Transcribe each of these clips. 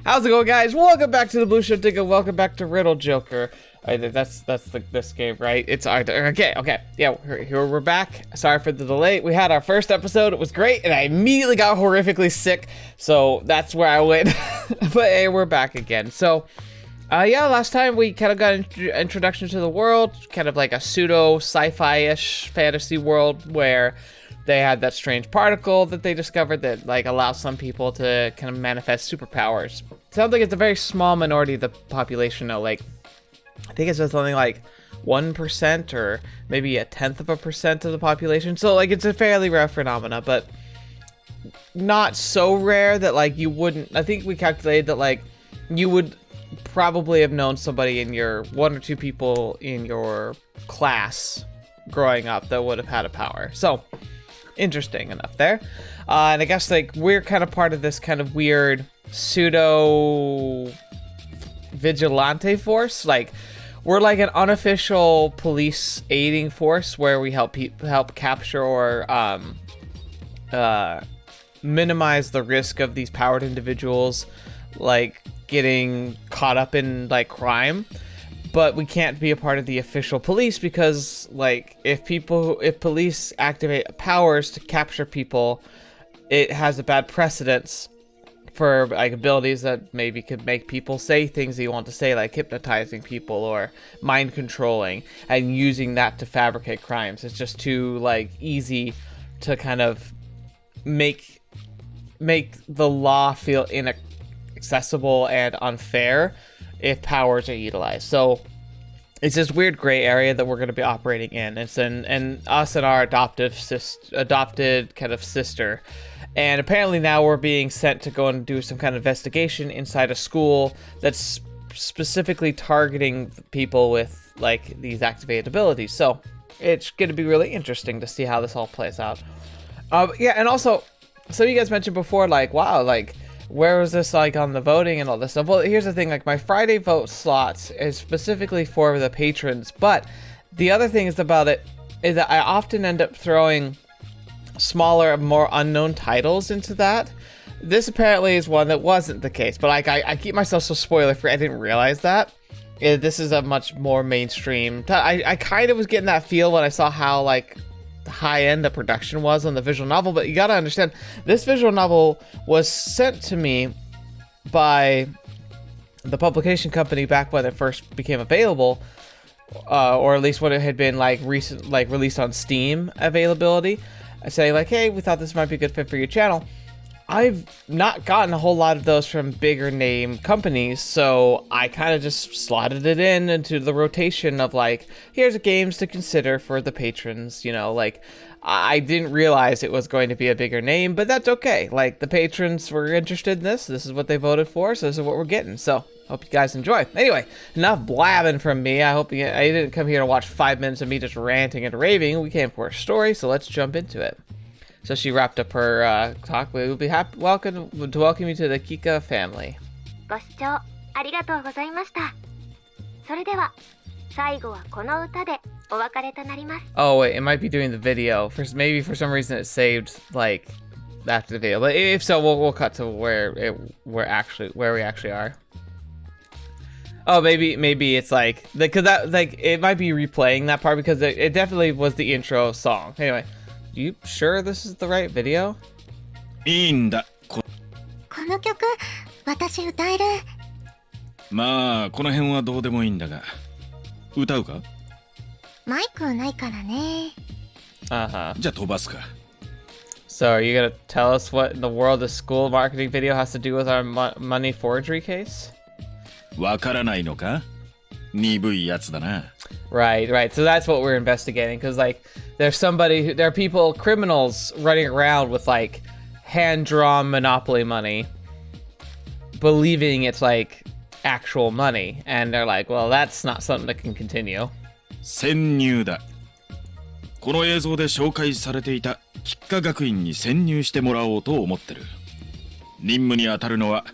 How's it going, guys? Welcome back to the TheBlueShifting and welcome back to Riddle Joker. That's this game, right? It's okay. Yeah, here we're back. Sorry for the delay. We had our first episode. It was great, and I immediately got horrifically sick, so that's where I went. But hey, we're back again. So, yeah, last time we kind of got an introduction to the world, kind of like a pseudo sci-fi-ish fantasy world where they had that strange particle that they discovered that like allows some people to kind of manifest superpowers. Sounds like it's a very small minority of the population though. Like, I think it's just something like 1% or maybe 0.1% of the population. So like it's a fairly rare phenomena, but not so rare that like you wouldn't. I think we calculated that like you would probably have known somebody in your one or two people in your class growing up that would have had a power. So interesting enough there. And I guess like we're kind of part of this kind of weird pseudo vigilante force. Like we're like an unofficial police aiding force where we help capture or minimize the risk of these powered individuals like getting caught up in like crime. But we can't be a part of the official police because, like, if police activate powers to capture people, it has a bad precedence for, like, abilities that maybe could make people say things that you want to say, like hypnotizing people or mind controlling and using that to fabricate crimes. It's just too, like, easy to kind of make the law feel inaccessible and unfair if powers are utilized. So it's this weird gray area that we're going to be operating in. It's in us and our adopted kind of sister. And apparently now we're being sent to go and do some kind of investigation inside a school that's specifically targeting people with like these activated abilities. So it's going to be really interesting to see how this all plays out. Yeah, and also, so you guys mentioned before, like, wow, like, where was this like on the voting and all this stuff? Well, here's the thing, like my Friday vote slots is specifically for the patrons, but the other thing is about it is that I often end up throwing smaller, more unknown titles into that. This apparently is one that wasn't the case, but like I keep myself so spoiler free. I didn't realize that. This is a much more mainstream. I kind of was getting that feel when I saw how like high end the production was on the visual novel, but you gotta understand this visual novel was sent to me by the publication company back when it first became available, or at least when it had been like released on Steam availability, saying like, hey, we thought this might be a good fit for your channel. I've not gotten a whole lot of those from bigger name companies, so I kind of just slotted it into the rotation of like, here's games to consider for the patrons, you know, like I didn't realize it was going to be a bigger name, but that's okay. Like the patrons were interested in this is what they voted for, so this is what we're getting. So hope you guys enjoy. Anyway, enough blabbing from me. I didn't come here to watch 5 minutes of me just ranting and raving. We came for a story, so let's jump into it. So she wrapped up her talk. We will be happy to welcome you to the Kikka family. ご視聴ありがとうございました。それでは最後はこの歌でお別れとなります。 Oh wait, it might be doing the video. Maybe for some reason it saved like after the video. But if so, we'll cut to where we actually are. Oh, maybe it's like because that like it might be replaying that part because it definitely was the intro song. Anyway. You sure this is the right video? いいんだ。この曲、私歌える。まあ、この辺はどうでもいいんだが。歌うか？マイクないからね。Uh-huh. じゃあ飛ばすか。So are you gonna tell us what in the world the school marketing video has to do with our money forgery case? わからないのか？鈍いやつだな。Right. So that's what we're investigating, because like there are people, criminals running around with like hand-drawn Monopoly money, believing it's like actual money, and they're like, well, that's not something that can continue. 潜入だ。この映像で紹介されていた吉川学院に潜入してもらおうと思ってる。任務に当たるのは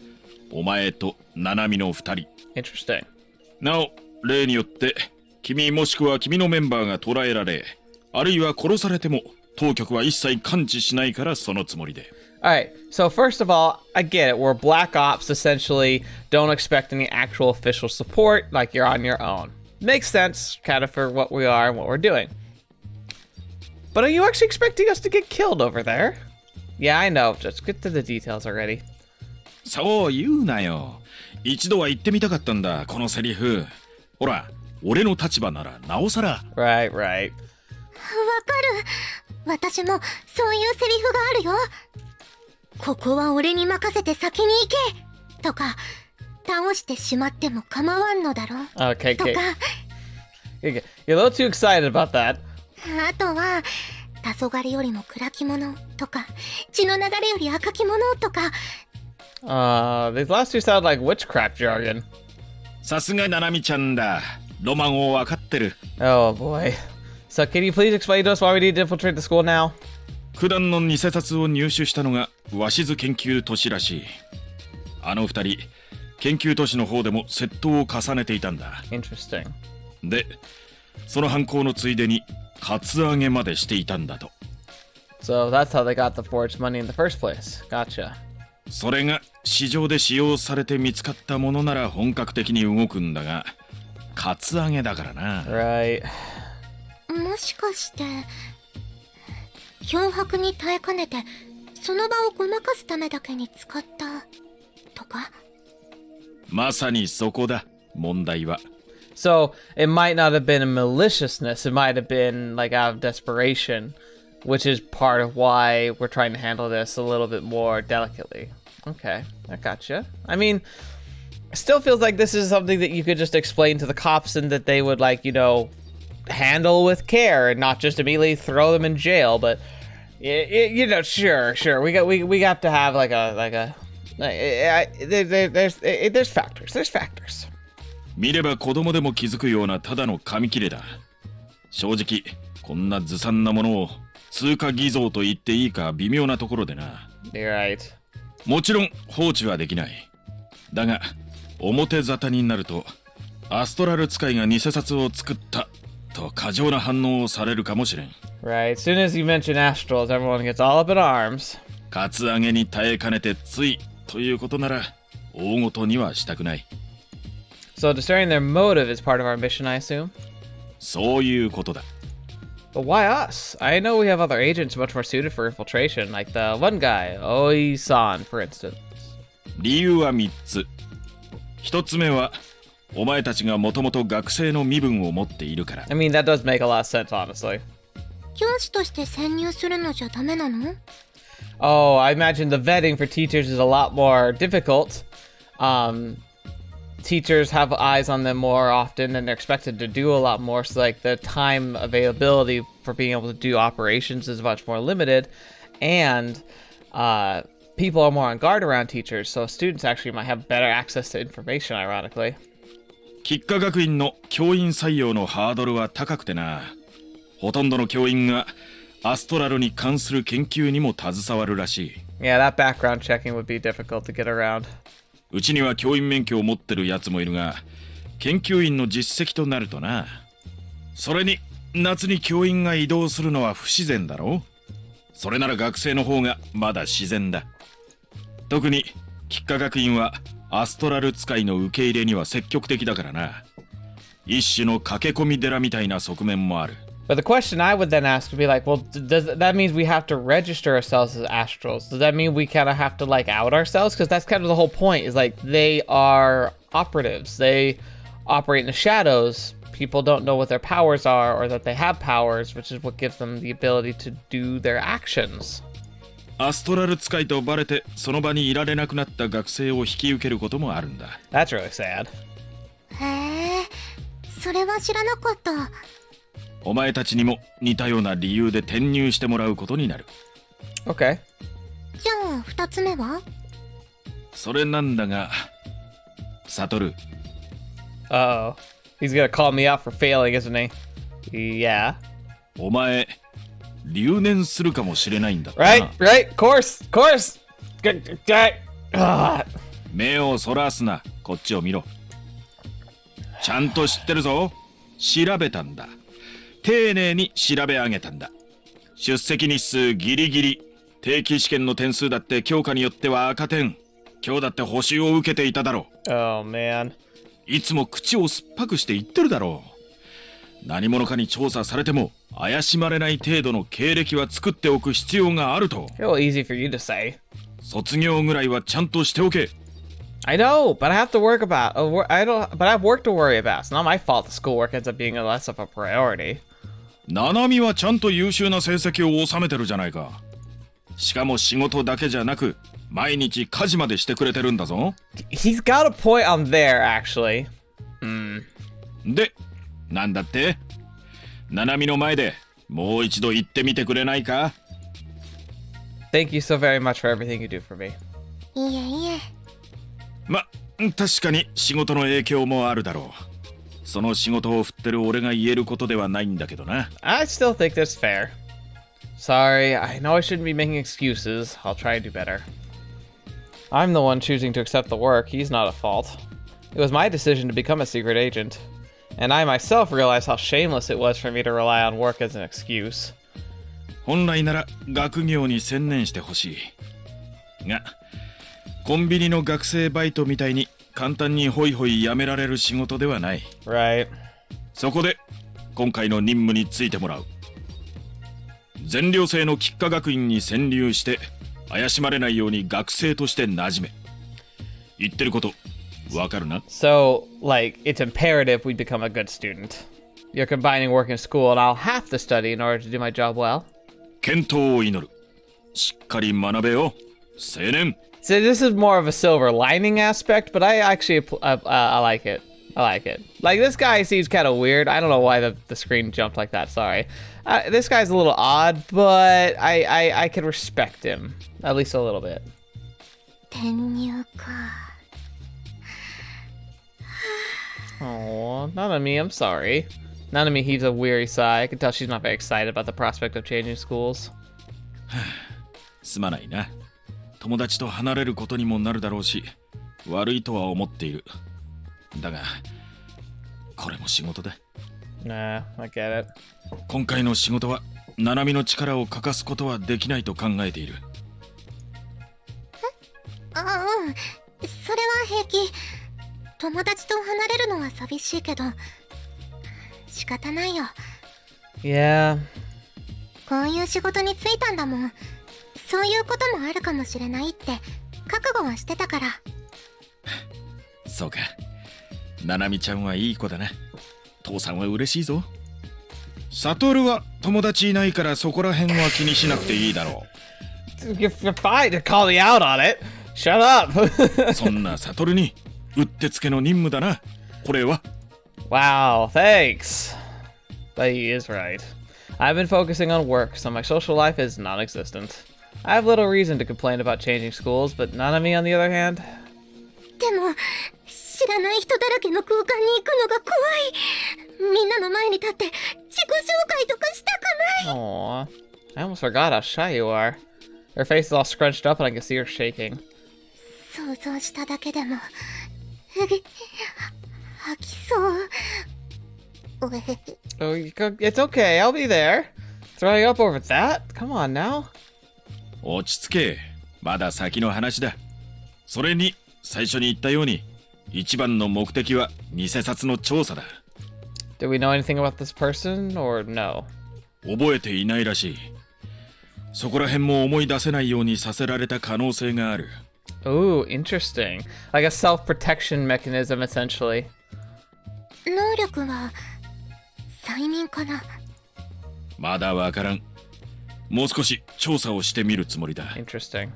お前と七海の二人。Interesting. なお、例によって君もしくは君のメンバーが捕らえられ、あるいは殺されても当局は一切関知しないからそのつもりで。All right, so first of all, I get it. We're black ops, essentially. Don't expect any actual official support, like you're on your own. Makes sense, kind of, for what we are and what we're doing. But are you actually expecting us to get killed over there? Yeah, I know. Just get to the details already. そう言うなよ。一度は言ってみたかったんだ、このセリフ。ほら、俺の立場ならなおさら。Right. わかる。私もそういうセリフがあるよ。ここは俺に任せて先に行けとか、倒してしまっても構わんのだろ Okay, とか。You're a little too excited about that. あとは、黄昏よりも暗きものとか、血の流れより赤きものとか。These last two sound like witchcraft jargon. さすがナナミちゃんだ。ロマンを分かってる。Oh boy. So can you please explain to us why we need to infiltrate the school now? 九段の偽札を入手したのが鷲津研究都市らしい。あの二人、研究都市の方でも窃盗を重ねていたんだ。Interesting. で、その犯行のついでにカツアゲまでしていたんだと。So that's how they got the forged money in the first place. Gotcha. それが市場で使用されて見つかったものなら本格的に動くんだが、カツアゲだからな。Right. もしかして、脅迫に耐えかねて、その場をごまかすためだけに使ったとか？まさにそこだ、問題は。So it might not have been a maliciousness. It might have been like out of desperation, which is part of why we're trying to handle this a little bit more delicately. Okay, I gotcha. I mean, it still feels like this is something that you could just explain to the cops and that they would, like, you know, handle with care and not just immediately throw them in jail. But you know, sure, we got to have there's factors. 見れば子供でも気づくようなただの紙切れだ。正直こんなずさんなものを通過偽造と言っていいか微妙なところでな。You're right. もちろん放置はできない。だが表沙汰になるとアストラル使いが偽札を作ったと過剰な反応をされるかもしれん。Right. As soon as you mention Astrals, everyone gets all up in arms. カツアゲに耐えかねてついということなら大ごとにはしたくない。So discerning their motive is part of our mission, I assume? そういうことだ。But why us? I know we have other agents much more suited for infiltration, like the one guy, Oi-san, for instance. 理由は3つ。1つ目はお前たちがもともと学生の身分を持っているから。I mean, that does make a lot of sense, honestly. 教師として潜入するのじゃダメなの？ Oh, I imagine the vetting for teachers is a lot more difficult. Teachers have eyes on them more often and they're expected to do a lot more, so like the time availability for being able to do operations is much more limited, and people are more on guard around teachers, so students actually might have better access to information, ironically. キッカ学院の教員採用のハードルは高くてな。ほとんどの教員がアストラルに関する研究にも携わるらしい。Yeah, that background checking would be difficult to get around. うちには教員免許を持ってるやつもいるが、研究員の実績となるとな。それに夏に教員が移動するのは不自然だろ。それなら学生の方がまだ自然だ。特にキッカ学院はアストラル使いの受け入れには積極的だからな。一種の駆け込み寺みたいな側面もある。But the question I would then ask would be like, well, does that means we have to register ourselves as Astrals? Does that mean we kind of have to like out ourselves? Because that's kind of the whole point, is like they are operatives. They operate in the shadows. People don't know what their powers are or that they have powers, which is what gives them the ability to do their actions. アストラル使いとバレてその場にいられなくなった学生を引き受けることもあるんだ。That's really sad. へえ、それは知らなかった。お前たちにも似たような理由で転入してもらうことになる。Okay. じゃあ2つ目は？それなんだが、サトル。Uh-oh. He's gonna call me out for failing, isn't he? Yeah. お前、留年するかもしれないんだってな。Right. Course. Ah. 目をそらすな、こっちを見ろ。ちゃんと知ってるぞ。調べたんだ。丁寧に調べ上げたんだ。出席日数ギリギリ定期試験の点数だって教科によっては赤点。今日だって補習を受けていただろう。Oh, man. いつも口を酸っぱくして言ってるだろう。何者かに調査されても怪しまれない程度の経歴は作っておく必要があると。Real easy for you to say. 卒業ぐらいはちゃんとしておけ。I know, but I have to work about. But I have work to worry about. It's not my fault the schoolwork ends up being less of a priority. ナナミはちゃんと優秀な成績を収めてるじゃないか。しかも仕事だけじゃなく毎日家事までしてくれてるんだぞ。He's got a point on there, actually. で、なんだって？ナナミの前でもう一度言ってみてくれないか？ Thank you so very much for everything you do for me. いえいえ。ま、確かに仕事の影響もあるだろう。その仕事を振ってる俺が言えることではないんだけどな。I still think that's fair. Sorry, I know I shouldn't be making excuses. I'll try to do better. I'm the one choosing to accept the work. He's not at fault. It was my decision to become a secret agent. And I myself realized how shameless it was for me to rely on work as an excuse. 本来なら学業に専念してほしい。が、コンビニの学生バイトみたいに簡単にホイホイ辞められる仕事ではない。Right. そこで今回の任務についてもらう。全寮制の吉華学院に潜入して怪しまれないように学生として馴染め。言ってることわかるな？ So, like, it's imperative we become a good student. You're combining work and school, and I'll have to study in order to do my job well. 健闘を祈る。しっかり学べよ、青年。 So this is more of a silver lining aspect, but I actually I like it. I like it. Like, this guy seems kind of weird. I don't know why the screen jumped like that. Sorry. This guy's a little odd, but I can respect him at least a little bit. 転入か。Oh, Nanami, I'm sorry. Nanami heaves a weary sigh. I can tell she's not very excited about the prospect of changing schools. すまないな。友達と離れることにもなるだろうし、悪いとは思っている。だが、これも仕事だ。Nah, I get it. 今回の仕事は、ナナミの力を欠かすことはできないと考えている。それは平気。友達と離れるのは寂しいけど、仕方ないよ。Yeah. こういう仕事に就いたんだもん。そういうこともあるかもしれないって覚悟はしてたから。そうか。ナナミちゃんはいい子だな。父さんは嬉しいぞ。サトルは友達いないからそこら辺は気にしなくていいだろう。You're fine to call me out on it. Shut up. そんなサトルにうってつけの任務だな。これは。Wow, thanks. But he is right. I've been focusing on work, so my social life is non-existent. I have little reason to complain about changing schools, but Nanami, on the other hand... でも、知らない人だらけの空間に行くのが怖い。みんなの前に立って自己紹介とかしたくない。Aww. I almost forgot how shy you are. Her face is all scrunched up and I can see her shaking. 想像しただけでも、吐きそう。Oh, it's okay. I'll be there. Throwing up over that? Come on now. 落ち着け。まだ先の話だ。それに、最初に言ったように、一番の目的は偽札の調査だ。Do we know anything about this person, or no? 覚えていないらしい。そこら辺も思い出せないようにさせられた可能性がある。Ooh, interesting. Like a self-protection mechanism, essentially. 能力は、催眠かな。まだわからん。もう少し調査をしてみるつもりだ。Interesting.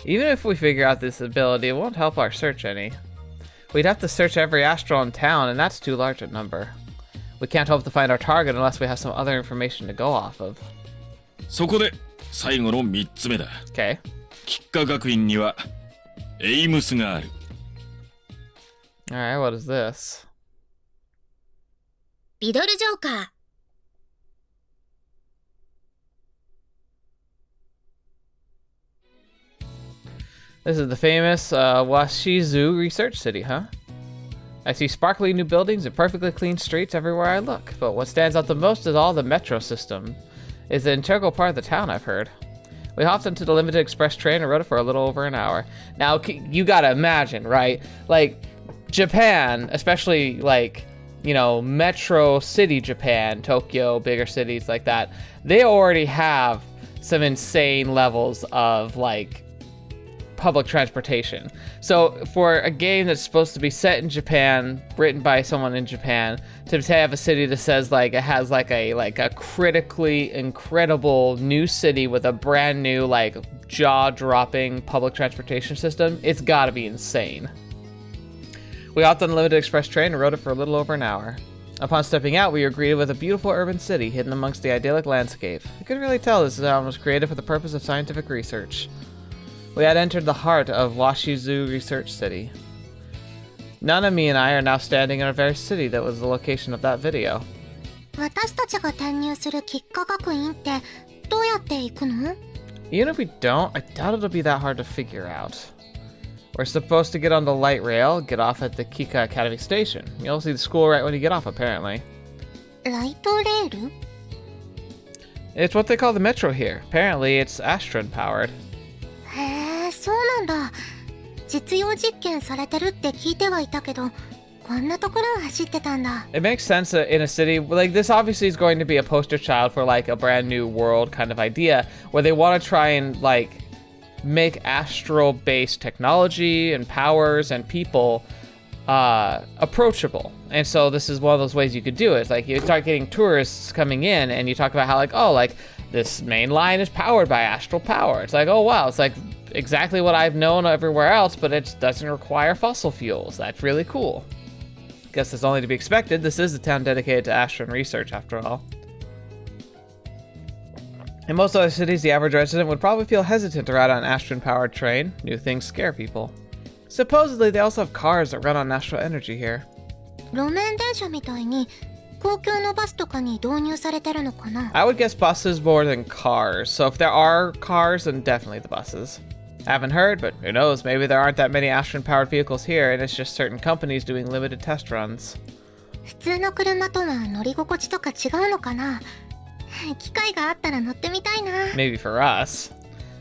Even if we figure out this ability, it won't help our search any. We'd have to search every Astral in town, and that's too large a number. We can't hope to find our target unless we have some other information to go off of. そこで最後の3つ目だ。Okay. 吉華学院にはエイムスがある。Alright, what is this? リドルジョーカー。This is the famous Washizu Research City, huh? I see sparkly new buildings and perfectly clean streets everywhere I look, but what stands out the most is all the metro system. It's an integral part of the town, I've heard. We hopped into the limited express train and rode it for a little over an hour. Now, you gotta imagine, right? Like, Japan, especially, like, you know, metro city Japan, Tokyo, bigger cities like that, they already have some insane levels of, like, public transportation. So for a game that's supposed to be set in Japan, written by someone in Japan, to have a city that says like it has like a critically incredible new city with a brand new like jaw-dropping public transportation system, it's gotta be insane. We hopped on the limited express train and rode it for a little over an hour. Upon stepping out, we were greeted with a beautiful urban city hidden amongst the idyllic landscape. You could really tell this town was created for the purpose of scientific research. We had entered the heart of Washizu Research City. Nanami and I are now standing in a very city that was the location of that video. 私たちが転入する吉華学院ってどうやって行くの? Even if we don't, I doubt it'll be that hard to figure out. We're supposed to get on the light rail, get off at the Kikka Academy station. You'll see the school right when you get off, apparently. ライトレール? It's what they call the metro here. Apparently, it's Astron-Powered. へえ、そうなんだ。実用実験されてるって聞いてはいたけど、こんなところを走ってたんだ。It makes sense in a city like this. Obviously, is going to be a poster child for like a brand new world kind of idea, where they want to try and like make astral-based technology and powers and people approachable. And so this is one of those ways you could do it. It's like you start getting tourists coming in, and you talk about how like, oh, like this main line is powered by astral power. It's like, oh wow, it's like exactly what I've known everywhere else, but it doesn't require fossil fuels. That's really cool. Guess it's only to be expected. This is a town dedicated to Astron research, after all. In most other cities, the average resident would probably feel hesitant to ride on an Astron-powered train. New things scare people. Supposedly, they also have cars that run on natural energy here. 路面電車みたいに公共のバスとかに導入されてるのかな? I would guess buses more than cars. So if there are cars, then definitely the buses. I haven't heard, but who knows, maybe there aren't that many Astron-powered vehicles here, and it's just certain companies doing limited test runs. 普通の車とは乗り心地とか違うのかな? 機会があったら乗ってみたいな。 Maybe for us.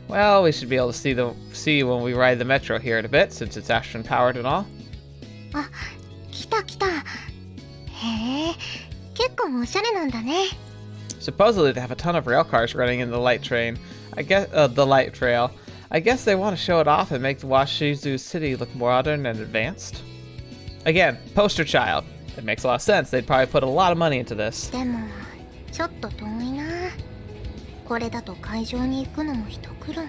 Well, we should be able to see when we ride the metro here in a bit, since it's Astron-powered and all. あ、来た来た。へえ、結構おしゃれなんだね。 Supposedly they have a ton of rail cars running in the light train. The light trail. I guess they want to show it off and make the Washizu city look modern and advanced. Again, poster child. It makes a lot of sense. They'd probably put a lot of money into this. でもちょっと遠いな。これだと会場に行くのも一苦労。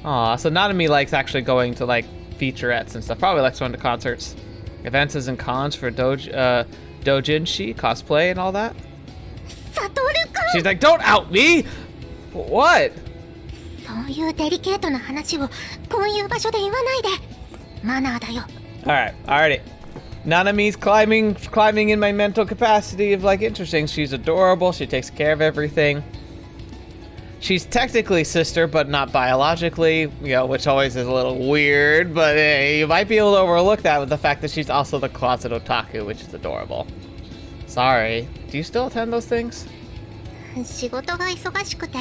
Aw, so Nanami likes actually going to like featurettes and stuff. Probably likes going to concerts. Events and cons for doujinshi, cosplay and all that. Satoru-kun! She's like, don't out me! What? そういうデリケートな話をこういう場所で言わないで。マナーだよ。Alright, alrighty. Nanami's climbing in my mental capacity of like interesting. She's adorable, she takes care of everything. She's technically sister, but not biologically, you know, which always is a little weird, but you might be able to overlook that with the fact that she's also the closet otaku, which is adorable. Sorry, do you still attend those things? 仕事が忙しくて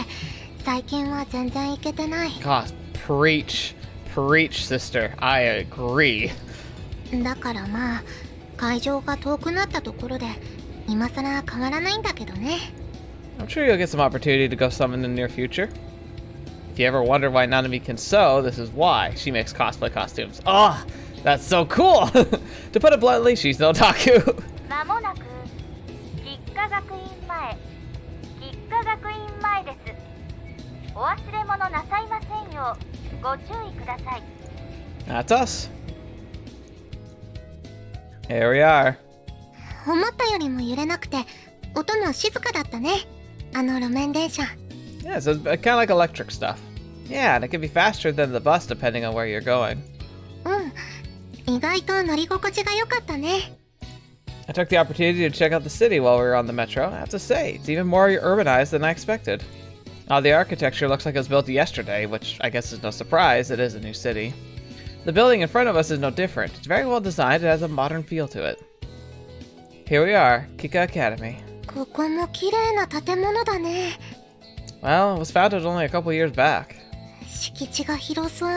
最近は全然行けてない。 God, preach, sister. I agree. だからまあ会場が遠くなったところで今さら変わらないんだけどね。 I'm sure you'll get some opportunity to go some in the near future. If you ever wonder why Nanami can sew, this is why. She makes cosplay costumes. Oh, that's so cool! To put it bluntly, she's no otaku. まもなく吉華学院前です。お忘れ物なさいませんようご注意ください。 That's us. Here we are. 思ったよりも揺れなくて音も静かだったね。あの路面電車。 Yeah, so it's kind of like electric stuff. Yeah, and it can be faster than the bus depending on where you're going. 意外と乗り心地が良かったね。 I took the opportunity to check out the city while we were on the metro. I have to say, it's even more urbanized than I expected. The architecture looks like it was built yesterday, which I guess is no surprise. It is a new city. The building in front of us is no different. It's very well designed. It has a modern feel to it. Here we are, Kikka Academy. ここも綺麗な建物だね。Well, it was founded only a couple years back. 敷地が広そう。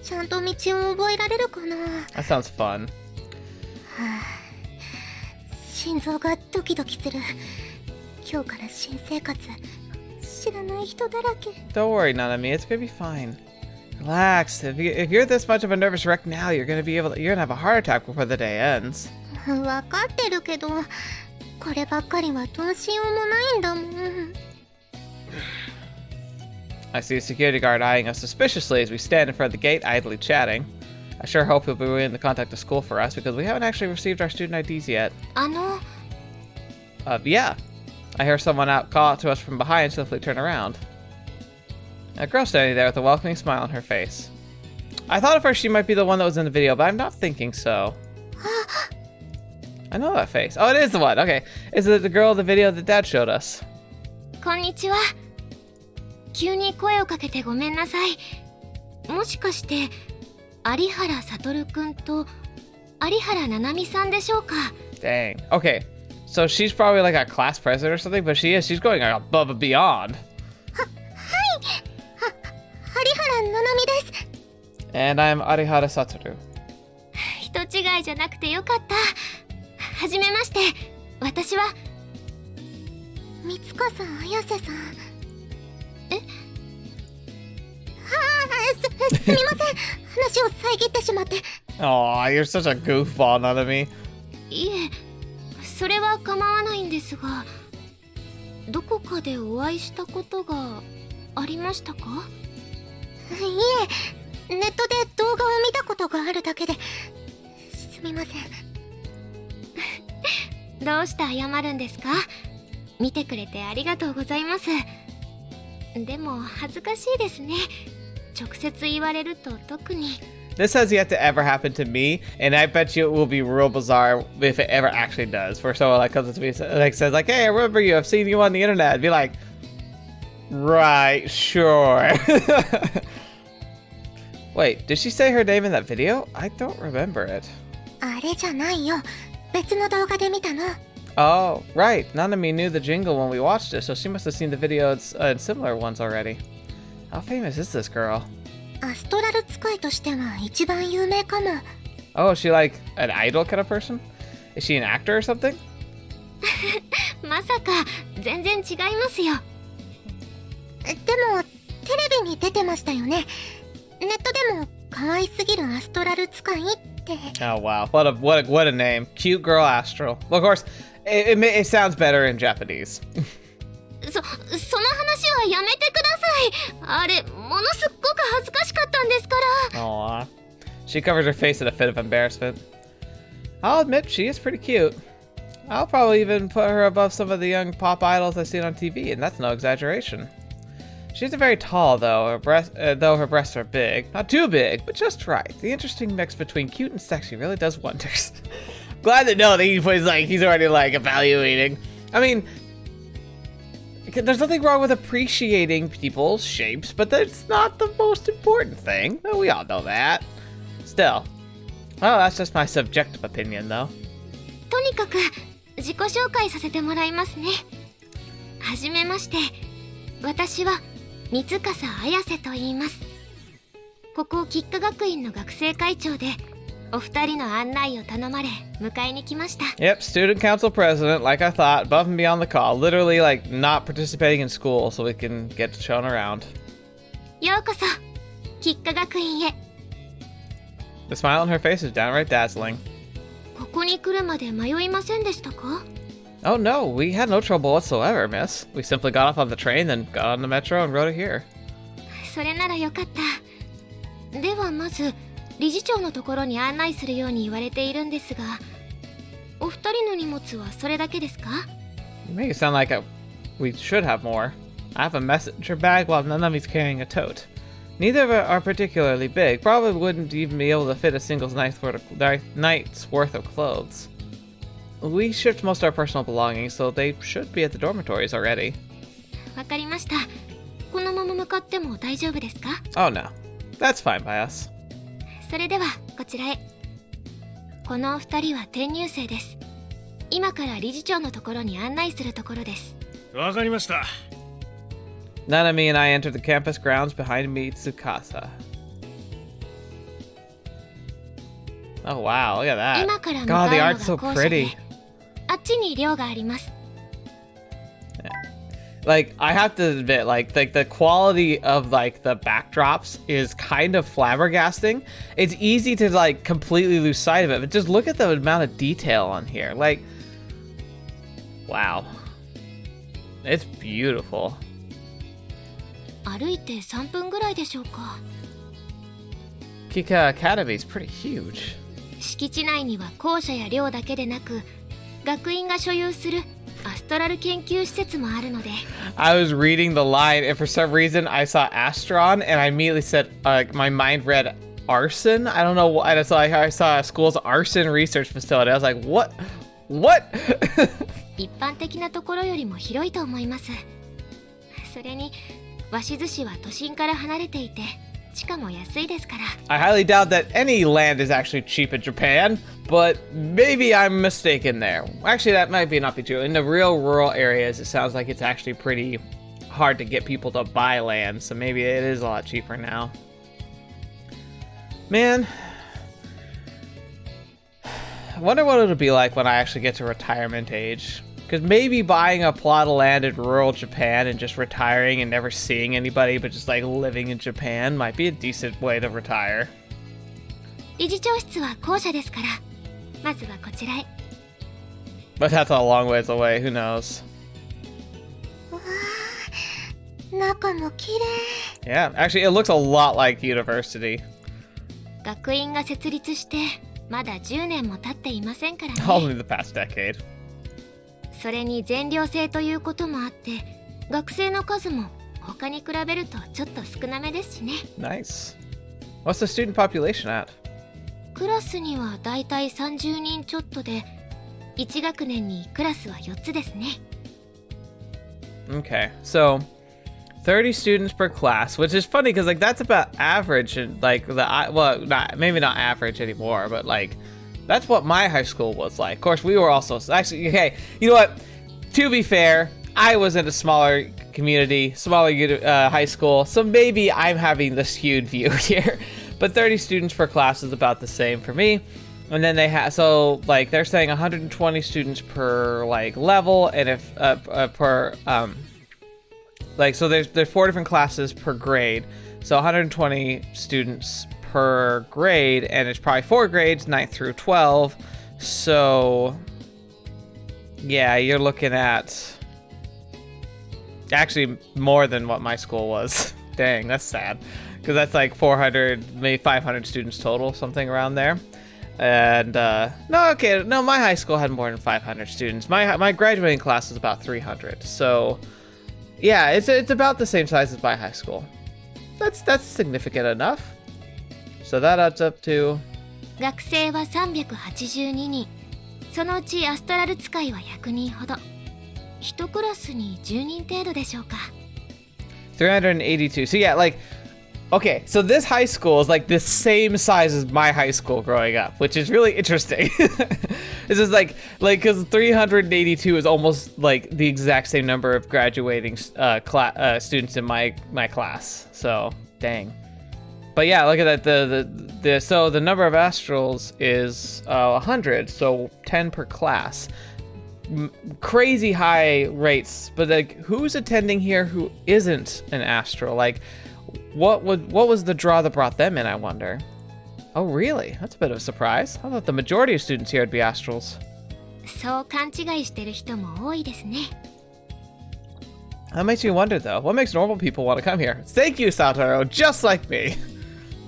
ちゃんと道を覚えられるかな。 That sounds fun. 心臓がドキドキする。今日から新生活。知らない人だらけ。 Don't worry, Nanami. It's gonna be fine. Relax. If you're this much of a nervous wreck now, you're gonna have a heart attack before the day ends. わかってるけど、こればっかりはどうしようもないんだもん。I see a security guard eyeing us suspiciously as we stand in front of the gate, idly chatting. I sure hope he'll be willing to contact the school for us because we haven't actually received our student IDs yet. Yeah. I hear someone call out to us from behind, swiftly turn around. A girl standing there with a welcoming smile on her face. I thought at first she might be the one that was in the video, but I'm not thinking so. I know that face. Oh, it is the one. Okay. Is it the girl in the video that Dad showed us? こんにちは。急に声をかけてごめんなさい。もしかして有原悟くんと有原七海さんでしょうか。 Dang. Okay. So she's probably like a class president or something, but she's going above and beyond. 有原七海です。 And I'm Arihara Satoru. 人違いじゃなくてよかった。はじめまして。私は三塚綾瀬さん。すみません。話を遮ってしまって。 Aw, you're such a goofball, Nanami. いえ、それは構わないんですが、どこかでお会いしたことがありましたか？いえ、ネットで動画を見たことがあるだけで。すみません。どうして謝るんですか？見てくれてありがとうございます。でも恥ずかしいですね。直接言われると特に。 This has yet to ever happen to me, and I bet you it will be real bizarre if it ever actually does. For someone like comes to me, like says like, "Hey, I remember you. I've seen you on the internet." I'd be like, "Right, sure." Wait, did she say her name in that video? I don't remember it. あれじゃないよ。別の動画で見たの。 Oh, right. Nanami knew the jingle when we watched it, so she must have seen the videos and similar ones already. How famous is this girl? アストラル使いとしては一番有名かも。 Oh, is she like an idol kind of person? Is she an actor or something? まさか全然違いますよ。でもテレビに出てましたよね。ネットでも可愛すぎるアストラル使いって。 Oh wow, what a name. Cute girl Astral. Well, of course, it sounds better in Japanese. その話はやめてください。あれものすっごく恥ずかしかったんですから。 Aww. She covers her face in a fit of embarrassment. I'll admit she is pretty cute. I'll probably even put her above some of the young pop idols I've seen on TV, and that's no exaggeration. She isn't very tall, though her breasts are big. Not too big, but just right. The interesting mix between cute and sexy really does wonders. Glad to know that he's already like evaluating. I mean, there's nothing wrong with appreciating people's shapes, but that's not the most important thing. Well, we all know that. Still, well, that's just my subjective opinion, though. とにかく自己紹介させてもらいますね。はじめまして。私は三塚綾瀬と言います。ここ吉華学院の学生会長で、お二人の案内を頼まれ迎えに来ました。 Yep, student council president, like I thought, above and beyond the call, literally like not participating in school so we can get shown around. ようこそ吉華学院へ。 The smile on her face is downright dazzling. ここに来るまで迷いませんでしたか？ Oh no, we had no trouble whatsoever, miss. We simply got off on the train, then got on the metro and rode it here. それならよかった。ではまず理事長のところに案内するように言われているんですが、お二人の荷物はそれだけですか？ You make it sound like we should have more. I have a messenger bag while Nanami's carrying a tote. Neither of us are particularly big, probably wouldn't even be able to fit a single night's worth of clothes. We shipped most of our personal belongings, so they should be at the dormitories already. わかりました。このまま向かっても大丈夫ですか？ Oh no, that's fine by us. それではこちらへ。このお二人は転入生です。今から理事長のところに案内するところです。わかりました。Nanami and I entered the campus grounds behind Mitsukasa. Oh wow, look at that. God, the art's so pretty. あっちに寮があります。 Like, I have to admit, like the quality of like the backdrops is kind of flabbergasting. It's easy to like completely lose sight of it, but just look at the amount of detail on here. Like, wow, it's beautiful. 歩いて3分ぐらいでしょうか。 Kikka Academy is pretty huge. 敷地内には校舎や寮だけでなく、学院が所有するアストラル研究施設もあるので。 I was reading the line, and for some reason I saw Astron, and I immediately said, my mind read arson. I don't know why. I saw a school's arson research facility. I was like, what? What? 一般的なところよりも広いと思います。それに鷲津市は都心から離れていて、地価も安いですから。 I highly doubt that any land is actually cheap in Japan, but maybe I'm mistaken there. Actually, that might not be true. In the real rural areas, it sounds like it's actually pretty hard to get people to buy land, so maybe it is a lot cheaper now. Man, I wonder what it'll be like when I actually get to retirement age. Because maybe buying a plot of land in rural Japan and just retiring and never seeing anybody but just like living in Japan might be a decent way to retire. 理事長室は校舎ですから、まずはこちらへ。 But that's a long ways away, who knows? 中も綺麗。 Yeah, actually it looks a lot like university. 学院が設立してまだ10年も経っていませんからね。 Only the past decade. それに全寮制ということもあって、学生の数も他に比べるとちょっと少なめですしね。 Nice. What's the student population at? クラスにはだいたい30人ちょっとで、1学年にクラスは4つですね。 Okay, so 30 students per class, which is funny because like that's about average and like maybe not average anymore, but like that's what my high school was like. Of course, we were also actually okay. You know what? To be fair, I was in a smaller community, smaller high school, so maybe I'm having the skewed view here. But 30 students per class is about the same for me. And then they have so like they're saying 120 students per like level, and if so there's 4 different classes per grade, so 120 students per grade, and it's probably 4 grades, 9th through 12. So yeah, you're looking at actually more than what my school was. Dang, that's sad, because that's like 400, maybe 500 students total, something around there. And no, my high school had more than 500 students. My graduating class was about 300. So yeah, it's about the same size as my high school. That's significant enough. So that adds up to 学生は382人。そのうちアストラル使いは100人ほど。1クラスに10人程度でしょうか。 382. So yeah, like okay, so this high school is like the same size as my high school growing up, which is really interesting. This is like because 382 is almost like the exact same number of graduating students in my class. So dang. But yeah, look at that. So the number of Astrals is 100, so 10 per class. Crazy high rates. But like, who's attending here who isn't an Astral? Like, what was the draw that brought them in, I wonder? Oh, really? That's a bit of a surprise. I thought the majority of students here would be Astrals. そう勘違いしてる人も多いですね。 That makes me wonder, though. What makes normal people want to come here? Thank you, Satoru, just like me.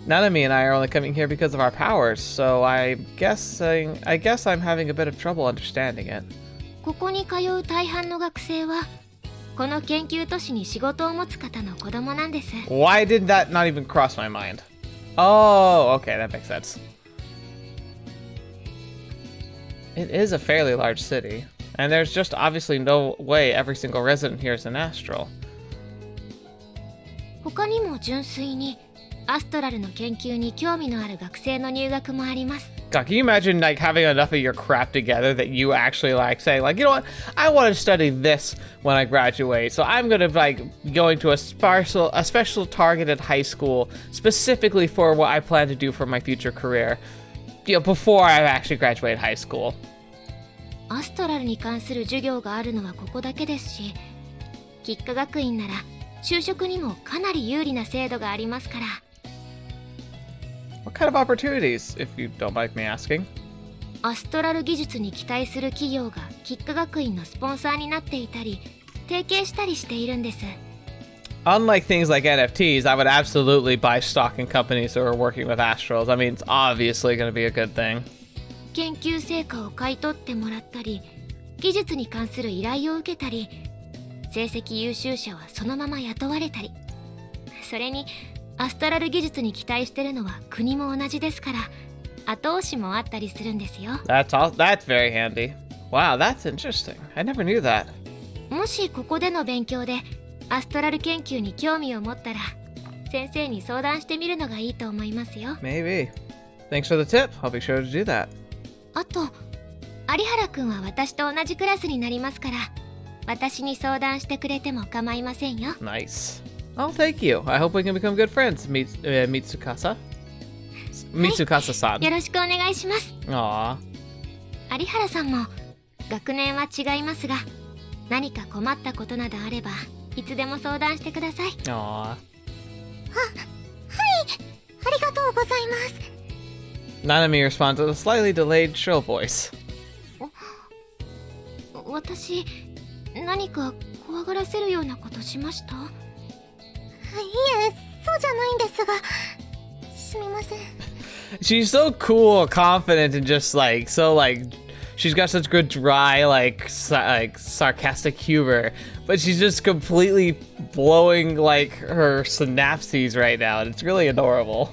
Nanami and I are only coming here because of our powers, so I guess I'm having a bit of trouble understanding it. ここに通う大半の学生は、この研究都市に仕事を持つ方の子供なんです。 Why did that not even cross my mind? Oh, okay, that makes sense. It is a fairly large city, and there's just obviously no way every single resident here is an Astral. 他にも純粋にアストラルの研究に興味のある学生の入学もあります。God, can you imagine like having enough of your crap together that you actually like saying like, you know what, I want to study this when I graduate, so I'm gonna like going to a special targeted high school specifically for what I plan to do for my future career, you know, before I actually graduate high school. アストラルに関する授業があるのはここだけですし、吉華学院なら就職にもかなり有利な制度がありますから。What kind of opportunities, if you don't mind me asking? アストラル技術に期待する企業が吉華学院のスポンサーになっていたり、提携したりしているんです。Unlike things like NFTs, I would absolutely buy stock in companies that are working with Astrals. I mean, it's obviously going to be a good thing. 研究成果を買い取ってもらったり、技術に関する依頼を受けたり、成績優秀者はそのまま雇われたり、それにアストラル技術に期待してるのは国も同じですから、後押しもあったりするんですよ。That's very handy. Wow, that's interesting. I never knew that. もしここでの勉強でアストラル研究に興味を持ったら、先生に相談してみるのがいいと思いますよ。Maybe. Thanks for the tip. I'll be sure to do that. あと、有原くんは私と同じクラスになりますから、私に相談してくれても構いませんよ。Nice. Oh, thank you. I hope we can become good friends, Mitsukasa. Mitsukasa-san. よろしくお願いします。Aw. 有原さんも学年は違いますが、何か困ったことなどあればいつでも相談してください。Aw. はい、ありがとうございます。Nanami responds with a slightly delayed shrill voice. 私、何か怖がらせるようなことしました？いえ、そうじゃないんですが、すみません。She's so cool, confident, and just like so like she's got such good dry like sarcastic humor, but she's just completely blowing like her synapses right now, and it's really adorable.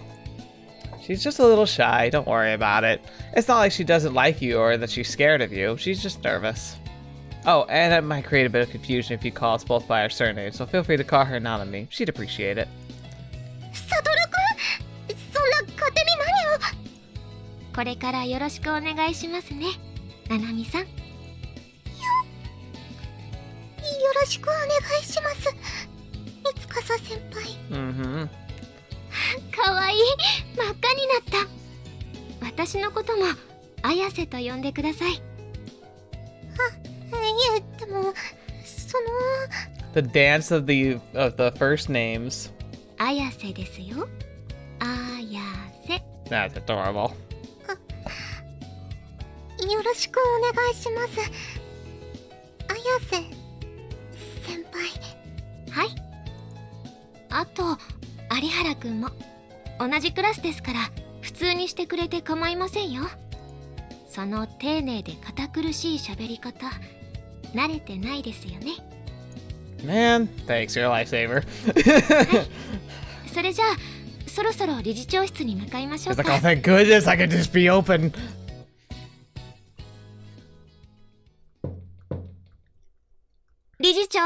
She's just a little shy, don't worry about it. It's not like she doesn't like you or that she's scared of you, she's just nervous. Oh, and it might create a bit of confusion if you call us both by our surnames, so feel free to call her Nanami. She'd appreciate it. Satoru-kun! そんな勝手に何を。これからよろしくお願いしますね、ななみさん。よろしくお願いします、三笠先輩。Mm-hmm. かわいい、真っ赤になった。私のことも綾瀬と呼んでください。いえ、でもその The dance of the first names. 綾瀬ですよ、綾瀬。 That's adorable. よろしくお願いします、綾瀬先輩。はい。あと有原くんも同じクラスですから、普通にしてくれて構いませんよ。その丁寧で堅苦しい喋り方、慣れてないですよね。Man, thanks, you're a lifesaver. はい、それじゃあそろそろ理事長室に向かいましょう It's か。 like, oh, thank goodness, I can just be open. 理事長、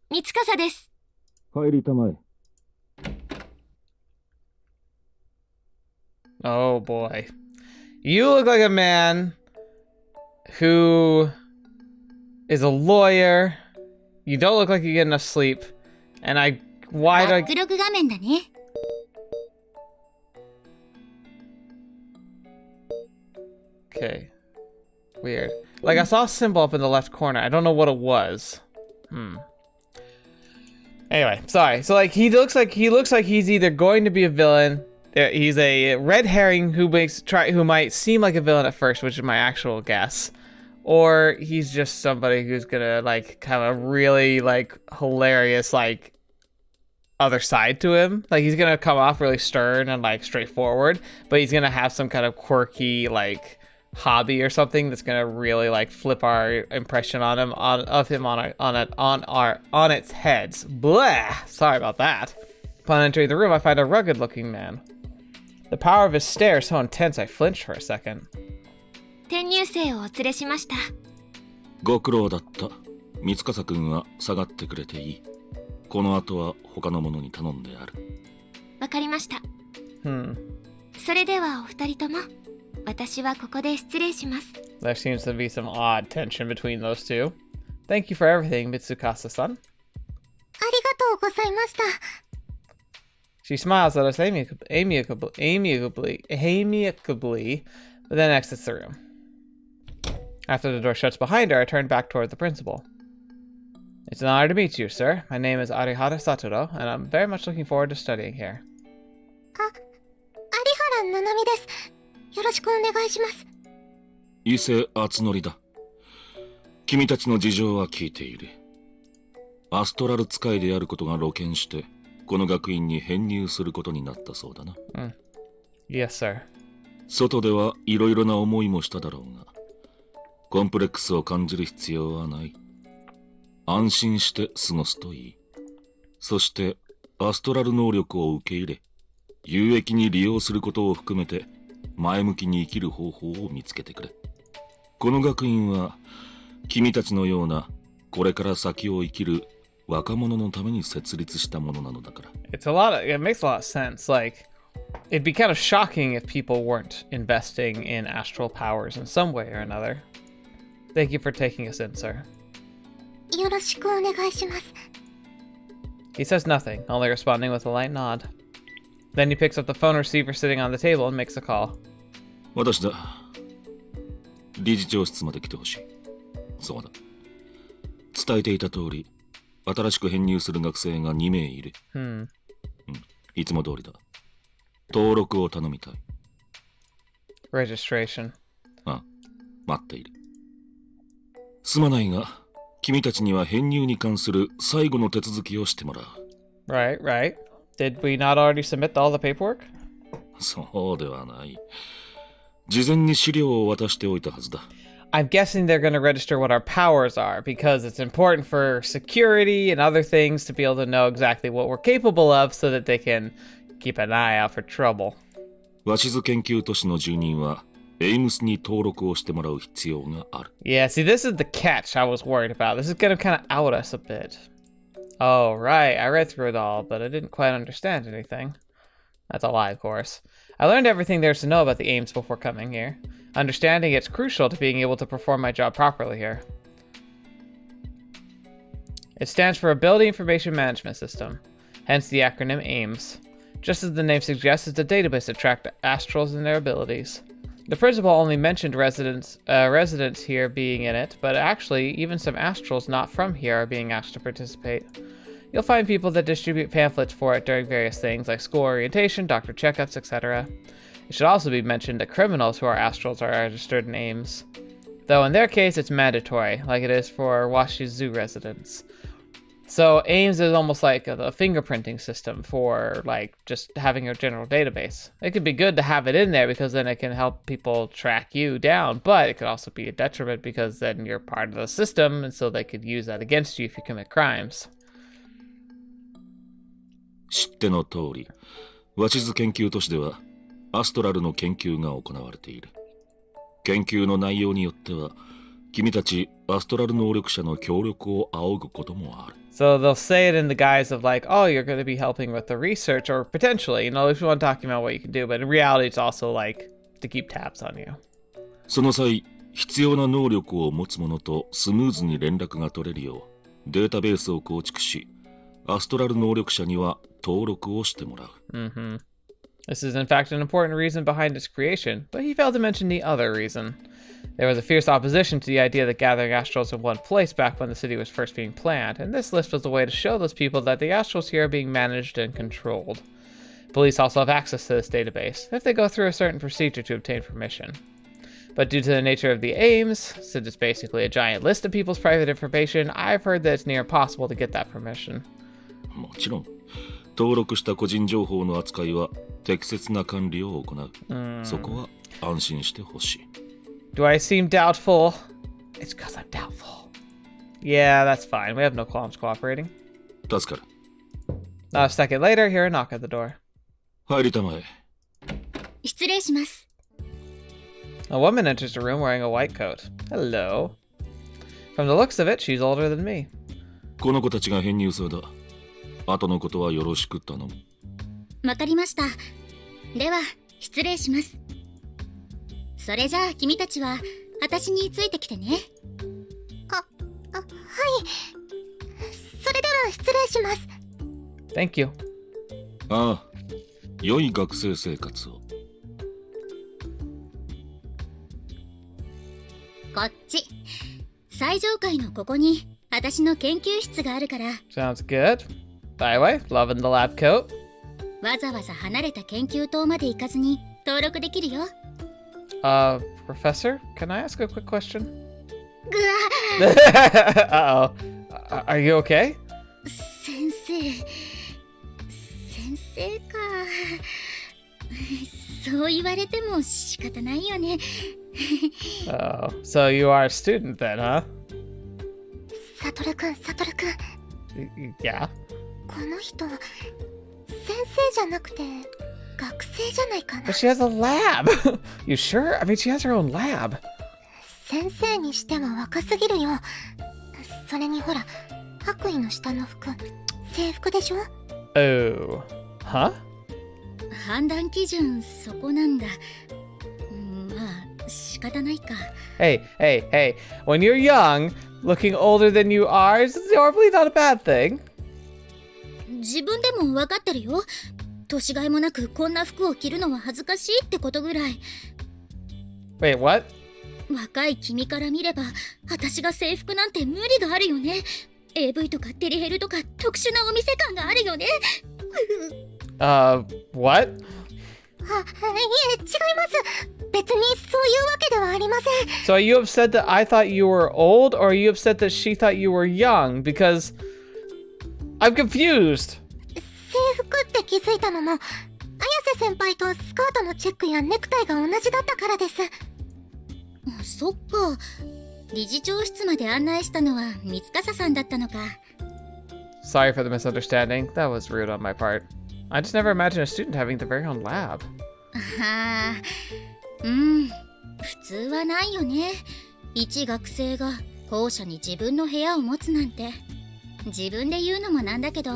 三笠です。入りたまえ。Oh boy. You look like a man who is a lawyer. You don't look like you get enough sleep. And why do バ I... ックログ画面だね。Okay. Weird. Like, I saw a symbol up in the left corner. I don't know what it was. Anyway, sorry. So, like, he looks like he's either going to be a villain. He's a red herring who might seem like a villain at first, which is my actual guess. Or he's just somebody who's gonna, like, have a really, like, hilarious, like, other side to him. Like, he's gonna come off really stern and, like, straightforward, but he's gonna have some kind of quirky, like, hobby or something that's gonna really, like, flip our impression on him, on its heads. Blah! Sorry about that. Upon entering the room, I find a rugged-looking man. The power of his stare is so intense I flinched for a second. 転入生をお連れしました。ご苦労だった。三笠くんは下がってくれていい。この後は他の者に頼んである。わかりました。Hmm. それではお二人とも私はここで失礼します。 There seems to be some odd tension between those two. Thank you for everything, Mitsukasa-san. ありがとうございました。 She smiles at us amicably, but then exits the room. After the door shuts behind her, I turn back toward the principal. It's an honor to meet you, sir. My name is Arihara Satoru, and I'm very much looking forward to studying here. 有原七海です。よろしくお願いします。伊勢敦則だ。君たちの事情は聞いている。アストラル使いであることが露見して、この学院に編入することになったそうだな。Yes, sir. 外ではいろいろな思いもしただろうが、コンプレックスを感じる必要はない。安心して過ごすといい。そして、アストラル能力を受け入れ、有益に利用することを含めて、前向きに生きる方法を見つけてくれ。この学院は、君たちのような、これから先を生きる若者のために設立したものなのだから。It makes a lot of sense. Like, it'd be kind of shocking if people weren't investing in astral powers in some way or another. Thank you for taking us in, sir. よろしくお願いします。 He says nothing, only responding with a light nod. Then he picks up the phone receiver sitting on the table and makes a call. 私だ。理事長室まで来てほしい。そうだ。伝えていた通り、新しく編入する学生が2名いる。いつも通りだ。登録を頼みたい。Registration. ああ、待っている。すまないが、君たちには編入に関する最後の手続きをしてもらう。Right. Did we not already submit all the paperwork? そうではない。事前に資料を渡しておいたはずだ。I'm guessing they're going to register what our powers are because it's important for security and other things to be able to know exactly what we're capable of so that they can keep an eye out for trouble. 鷲津研究都市の住人はエイムスに登録をしてもらう必要がある。Yeah, see, this is the catch I was worried about. This is going to kind of out us a bit. Oh, right. I read through it all, but I didn't quite understand anything. That's a lie, of course. I learned everything there is to know about the aims before coming here. Understanding it's crucial to being able to perform my job properly here. It stands for Ability Information Management System, hence the acronym AIMS. Just as the name suggests, it's a database to track the Astrals and their abilities. The principal only mentioned residents here being in it, but actually, even some Astrals not from here are being asked to participate. You'll find people that distribute pamphlets for it during various things like school orientation, doctor checkups, etc. It should also be mentioned that criminals who are Astrals are registered in AIMS. Though in their case, it's mandatory, like it is for Washizu residents. So AIMS is almost like a fingerprinting system for like just having a general database. It could be good to have it in there because then it can help people track you down, but it could also be a detriment because then you're part of the system and so they could use that against you if you commit crimes. 知っての通り、鷲津研究都市ではアストラルの研究が行われている。研究の内容によっては、君たちアストラル能力者の協力を仰ぐこともある。So they'll say it in the guise of like, oh, you're going to be helping with the research, or potentially, if you want to document what you can do, but in reality, it's also like to keep tabs on you. その際、必要な能力を持つ者とスムーズに連絡が取れるよう、データベースを構築し、アストラル能力者には登録をしてもらう。This is in fact an important reason behind its creation, but he failed to mention the other reason. There was a fierce opposition to the idea that gathering Astrals in one place back when the city was first being planned, and this list was a way to show those people that the Astrals here are being managed and controlled. Police also have access to this database, if they go through a certain procedure to obtain permission. But due to the nature of the aims, since it's basically a giant list of people's private information, I've heard that it's near impossible to get that permission. もちろん、登録した個人情報の扱いは適切な管理を行う。そこは安心してほしい。Do I seem doubtful? It's because I'm doubtful. Yeah, that's fine. We have no qualms cooperating. 助かる。Not a second later, hear a knock at the door. 入りたまえ。失礼します。A woman enters the room wearing a white coat. Hello. From the looks of it, she's older than me. この子たちが編入生だ。後のことはよろしく頼む。わかりました。では、失礼します。それじゃあ君たちは私についてきてね。はい。それでは失礼します。 Thank you. ああ、良い学生生活を。こっち最上階のここに私の研究室があるから、 Sounds good. By the way, loving the lab coat. わざわざ離れた研究棟まで行かずに登録できるよ。 Professor, can I ask a quick question? ぐわ Uh-oh. Are you okay? 先生か。そう言われても仕方ないよね。 Oh, so you are a student then, huh? サトルくん Yeah. この人先生じゃなくて学生じゃないかな。 But she has a lab. You sure? I mean, she has her own lab. 先生にしては若すぎるよ。それにほら、白衣の下の服制服でしょ。 Oh. Huh? 判断基準そこなんだ。まあ仕方ないか。 Hey. When you're young, looking older than you are is normally not a bad thing. 自分でも分かってるよ。年がいもなくこんな服を着るのは恥ずかしいってことぐらい。 Wait, what? 若い君から見れば私が制服なんて無理があるよね。 AV とかデリヘルとか特殊なお店感があるよね。 What? いえ、違います。別にそういうわけではありません。 So are you upset that I thought you were old, or are you upset that she thought you were young? Because I'm confused. 制服って気づいたのも綾瀬先輩とスカートのチェックやネクタイが同じだったからです。そっか。理事長室まで案内したのは三笠さんだったのか。 Sorry for the misunderstanding. That was rude on my part. I just never imagined a student having their very own lab. ああ、普通はないよね。一学生が校舎に自分の部屋を持つなんて。自分で言うのもなんだけど、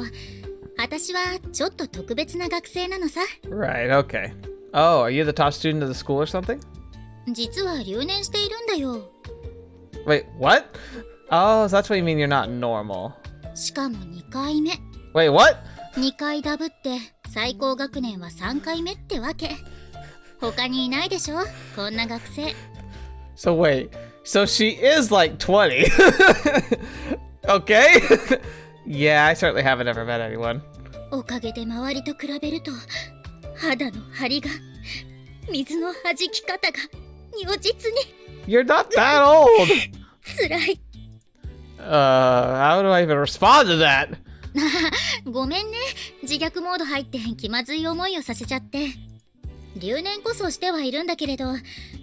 私はちょっと特別な学生なのさ。 Right, okay. Oh, are you the top student of the school or something? 実は留年しているんだよ。 Wait, what? Oh, so that's what you mean you're not normal. しかも2回目。 Wait, what? 2回ダブって最高学年は3回目ってわけ。他にいないでしょ、こんな学生。 So wait, so she is like 20. Okay? Yeah, I certainly haven't ever met anyone. おかげで周りと比べると肌の張りが、水の弾き方が如実に You're not that old. 辛い。 How do I even respond to that? ごめんね、自虐モード入って気まずい思いをさせちゃって。留年こそしてはいるんだけれど、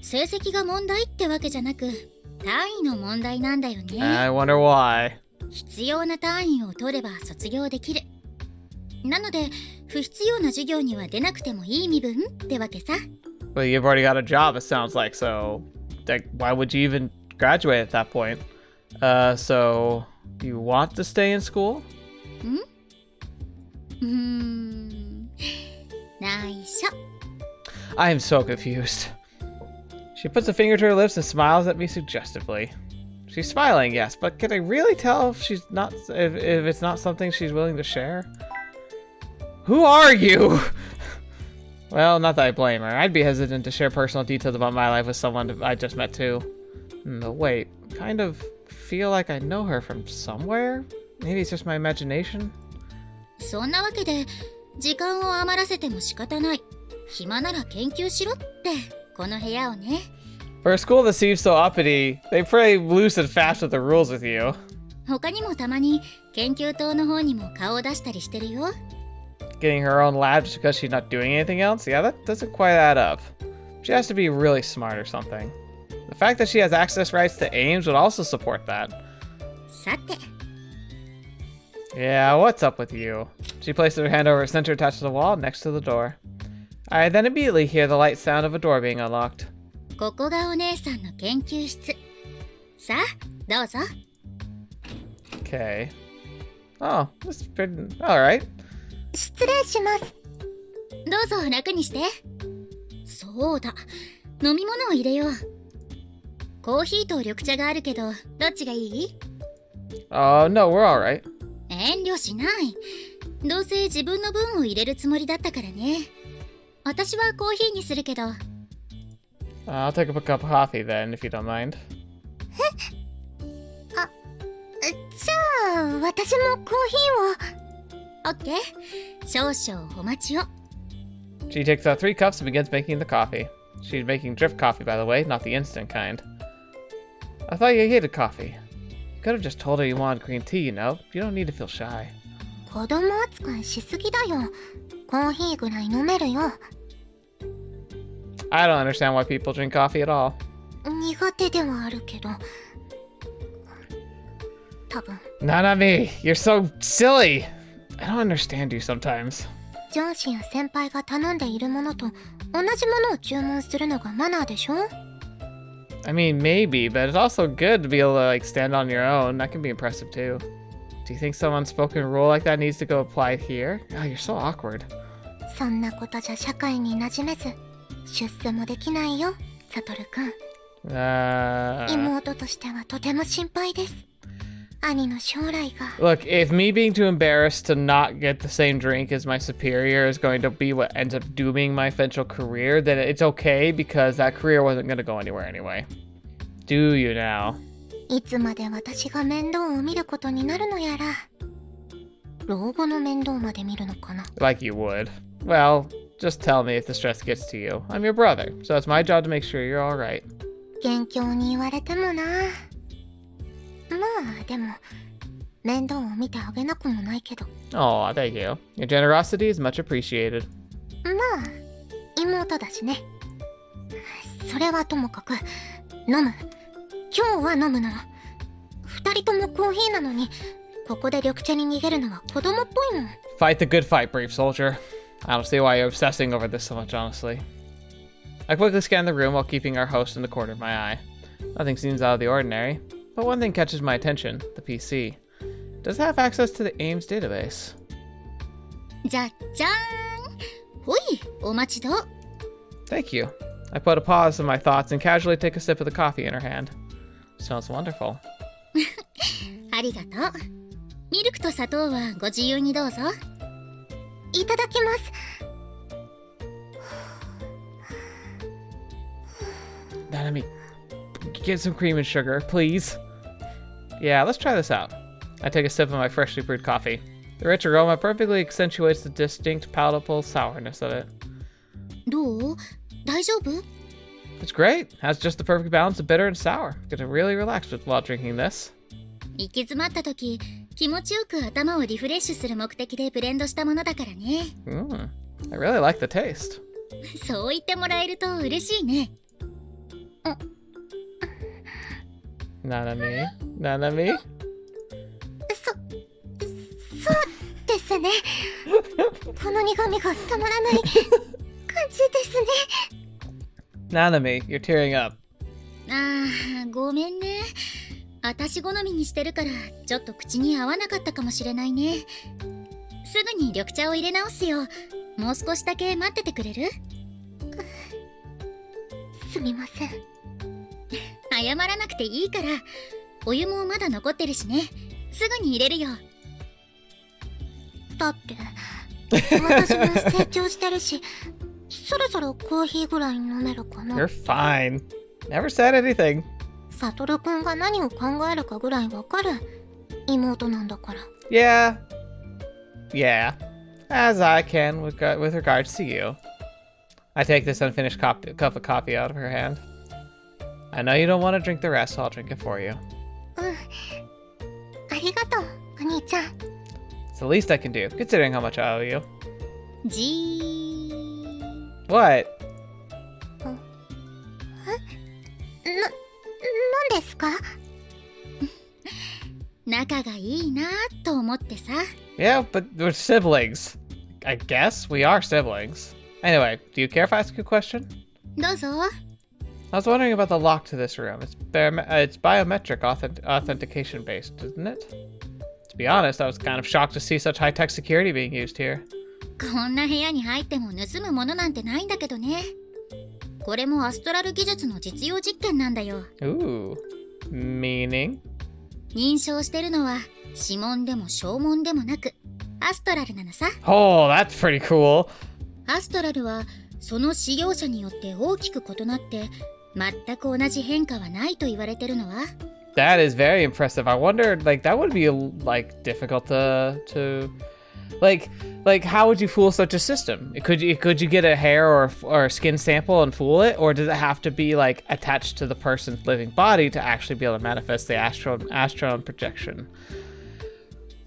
成績が問題ってわけじゃなく単位の問題なんだよね。 I wonder why. 必要な単位を取れば卒業できる。なので不必要な授業には出なくてもいい身分ってわけさ。 Well, you've already got a job, it sounds like, so like, why would you even graduate at that point? So you want to stay in school? 内緒。 I am so confused. She puts a finger to her lips and smiles at me suggestively. She's smiling, yes, but can I really tell if she's not if it's not something she's willing to share? Who are you? Well, not that I blame her. I'd be hesitant to share personal details about my life with someone I just met too. But wait, kind of feel like I know her from somewhere? Maybe it's just my imagination? そんなわけで時間を余らせても仕方ない。暇なら研究しろってこの部屋をね。 For a school that seems so uppity, they play loose and fast with the rules with you. 他にもたまに研究棟の方にも顔を出したりしてるよ。 Getting her own lab just because she's not doing anything else? Yeah, that doesn't quite add up. She has to be really smart or something. The fact that she has access rights to aims would also support that. さて。 Yeah, what's up with you? She places her hand over a sensor attached to the wall next to the door. I then immediately hear the light sound of a door being unlocked. ここがお姉さんの研究室。さあ、どうぞ。 Okay. Oh, this is pretty... Alright. 失礼します。どうぞ楽にして。そうだ、飲み物を入れよう。コーヒーと緑茶があるけど、どっちがいい？ No, we're alright. 遠慮しない。どうせ自分の分を入れるつもりだったからね。私はコーヒーにするけど。I'll take a cup of coffee then, if you don't mind. じゃあ私もコーヒーを。オッケー。少々お待ちを。 She takes out 3 cups and begins making the coffee. She's making drip coffee, by the way, not the instant kind. I thought you hated coffee. You could have just told her you wanted green tea, you know. You don't need to feel shy. 子供扱いしすぎだよ。コーヒーぐらい飲めるよ。I don't understand why people drink coffee at all. 苦手ではあるけど。多分。 Nanami, you're so silly. I don't understand you sometimes. 上司や先輩が頼んでいるものと同じものを注文するのがマナーでしょ？ I mean, maybe, but it's also good to be able to, like, stand on your own. That can be impressive, too. Do you think some unspoken rule like that needs to go applied here? Oh, you're so awkward. そんなことじゃ社会に馴染めず、出世もできないよ、サトルくん。妹としてはとても心配です。兄の将来が。Look, if me being too embarrassed to not get the same drink as my superior is going to be what ends up dooming my eventual career, then it's okay because that career wasn't going to go anywhere anyway. Do you now? いつまで私が面倒を見ることになるのやら。老後の面倒まで見るのかな。Like you would. Well, just tell me if the stress gets to you. I'm your brother, so it's my job to make sure you're alright. 元凶に言われてもな。まあでも面倒を見てあげなくもないけど。Oh, thank you. Your generosity is much appreciated. まあ妹だしね。それはともかく飲む。今日は飲むの。二人ともコーヒーなのにここで緑茶に逃げるのは子供っぽいもん。 Fight the good fight, brave soldier. I don't see why you're obsessing over this so much, honestly. I quickly scan the room while keeping our host in the corner of my eye. Nothing seems out of the ordinary, but one thing catches my attention, the PC. Does it have access to the AIMS database? じゃっじゃーん。ほい、お待ちど。Thank you. I put a pause in my thoughts and casually take a sip of the coffee in her hand. Smells wonderful. ありがとう。ミルクと砂糖はご自由にどうぞ。いただきます。Nanami, get some cream and sugar, please. Yeah, let's try this out. I take a sip of my freshly brewed coffee. The rich aroma perfectly accentuates the distinct palatable sourness of it. どう？大丈夫？ It's great. Has just the perfect balance of bitter and sour. Gonna really relax while drinking this. 行き詰まった時、気持ちよく頭をリフレッシュする目的でブレンドしたものだからね。I really like the taste. そう言ってもらえると嬉しいね。Nanami? Nanami? そうですね。この苦味がたまらない感じですね。Nanami, you're tearing up. ああ、ごめんね。私好みにしてるからちょっと口に合わなかったかもしれないね。すぐに緑茶を入れ直すよ。もう少しだけ待っててくれる？すみません。謝らなくていいから。お湯もまだ残ってるしね。すぐに入れるよ。だって私も成長してるし、そろそろコーヒーぐらい飲めるかな。 You're fine. Never said anything. サトルくんが何を考えるかぐらいわかる。妹なんだから。Yeah. Yeah. As I can with regards to you. I take this unfinished cup of coffee out of her hand. I know you don't want to drink the rest, so I'll drink it for you. ありがとう、お兄ちゃん。 It's the least I can do, considering how much I owe you. じー。 What? なんですか？仲がいいなと思ってさ。Yeah, but we're siblings. I guess we are siblings. Anyway, do you care if I ask you a question? どうぞ。I was wondering about the lock to this room. It's biometric authentication based, isn't it? To be honest, I was kind of shocked to see such high-tech security being used here. こんな部屋に入っても盗むものなんてないんだけどね。これもアストラル技術の実用実験なんだよ。 Ooh. Meaning? 認証してるのは指紋でも掌紋でもなくアストラルなのさ。 Oh, that's pretty cool. アストラルはその使用者によって大きく異なって全く同じ変化はないと言われてるのは。 That is very impressive. I wondered, like, that would be, like, difficult to like, how would you fool such a system? Could you get a hair or a skin sample and fool it? Or does it have to be, like, attached to the person's living body to actually be able to manifest the astron projection?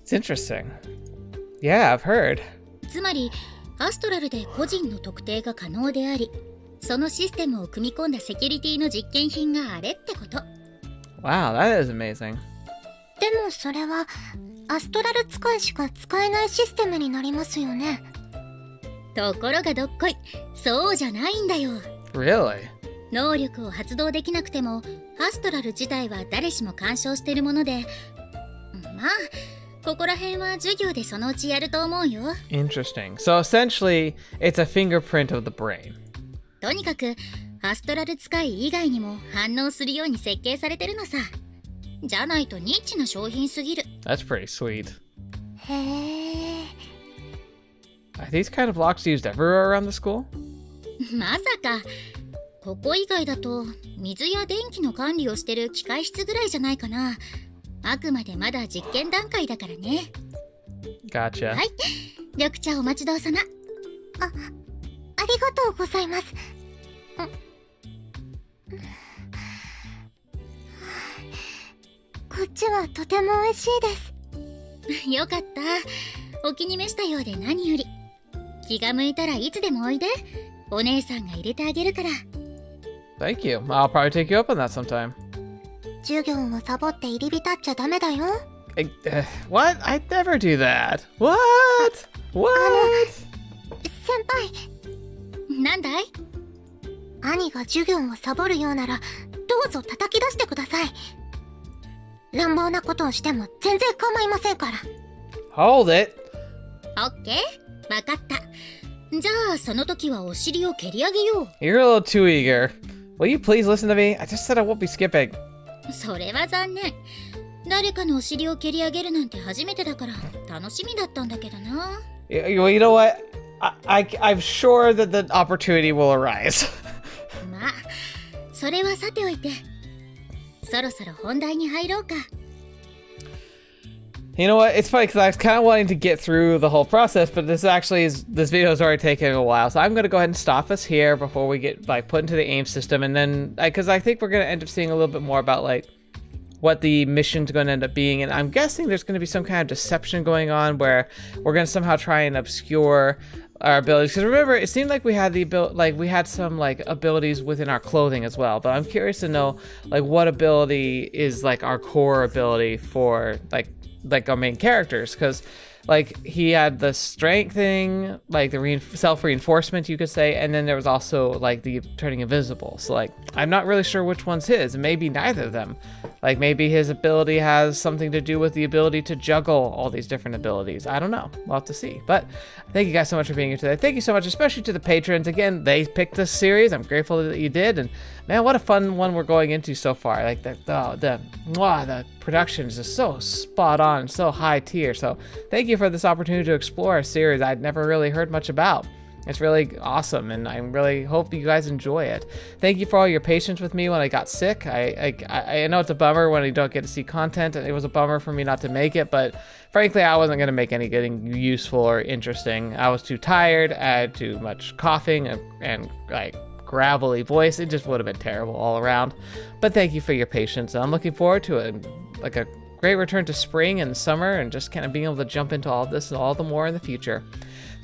It's interesting. Yeah, I've heard. つまりアストラルで個人の特定が可能であり、そのシステムを組み込んだセキュリティの実験品があれってこと。 Wow, that is amazing. でもそれはアストラル使いしか使えないシステムになりますよね。ところがどっこい、そうじゃないんだよ。 Really? 能力を発動できなくてもアストラル自体は誰しも干渉してるもので、まあここら辺は授業でそのうちやると思うよ。 Interesting. So essentially, it's a fingerprint of the brain. とにかくアストラル使い以外にも反応するように設計されてるのさ。じゃないとニッチな商品すぎる。 That's pretty sweet. へえ。 Are these kind of locks used everywhere around the school? まさかここ以外だと水や電気の管理をしてる機械室ぐらいじゃないかな。あくまでまだ実験段階だからね。 Gotcha. はい、緑茶お待ちどうさま。ありがとうございます。こっちはとても美味しいです。よかった。お気に召したようで何より。気が向いたらいつでもおいで。お姉さんが入れてあげるから。 Thank you. I'll probably take you up on that sometime. 授業をサボって入り浸っちゃダメだよ。What? I'd never do that. What? What? 先輩、なんだい？兄が授業をサボるようならどうぞ叩き出してください。乱暴なことをしても全然構いませんから。 Hold it. オッケー、わかった。じゃあその時はお尻を蹴り上げよう。 You're a little too eager. Will you please listen to me? I just said I won't be skipping. それは残念。誰かのお尻を蹴り上げるなんて初めてだから楽しみだったんだけどな。You know what? I'm sure that the opportunity will arise. まあ、それはさておいて、そろそろ本題に入ろうか。 You know what? It's funny because I was kind of wanting to get through the whole process, but this video is already taking a while. So I'm going to go ahead and stop us here before we get like put into the AIM system. And then, because I think we're going to end up seeing a little bit more about like what the mission's going to end up being. And I'm guessing there's going to be some kind of deception going on where we're going to somehow try and obscure our abilities. Because remember, it seemed like we had the we had some like abilities within our clothing as well. But I'm curious to know like what ability is like our core ability for like our main characters, because like he had the strength thing, like the self-reinforcement you could say, and then there was also like the turning invisible. So like I'm not really sure which one's his. Maybe neither of them. Like maybe his ability has something to do with the ability to juggle all these different abilities. I don't know. We'll have to see. But thank you guys so much for being here today. Thank you so much, especially to the patrons. Again, they picked this series. I'm grateful that you did. And man, what a fun one we're going into so far. Like the production is just so spot on, so high tier. So thank you for this opportunity to explore a series I'd never really heard much about. It's really awesome, and I really hope you guys enjoy it. Thank you for all your patience with me when I got sick. I know it's a bummer when you don't get to see content, and it was a bummer for me not to make it, but frankly, I wasn't going to make anything useful or interesting. I was too tired, I had too much coughing and like gravelly voice. It just would have been terrible all around. But thank you for your patience, and I'm looking forward to it. Like a great return to spring and summer, and just kind of being able to jump into all this and all the more in the future.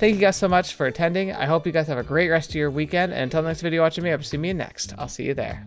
Thank you guys so much for attending. I hope you guys have a great rest of your weekend. And until the next video watching me, I hope to see me next. I'll see you there.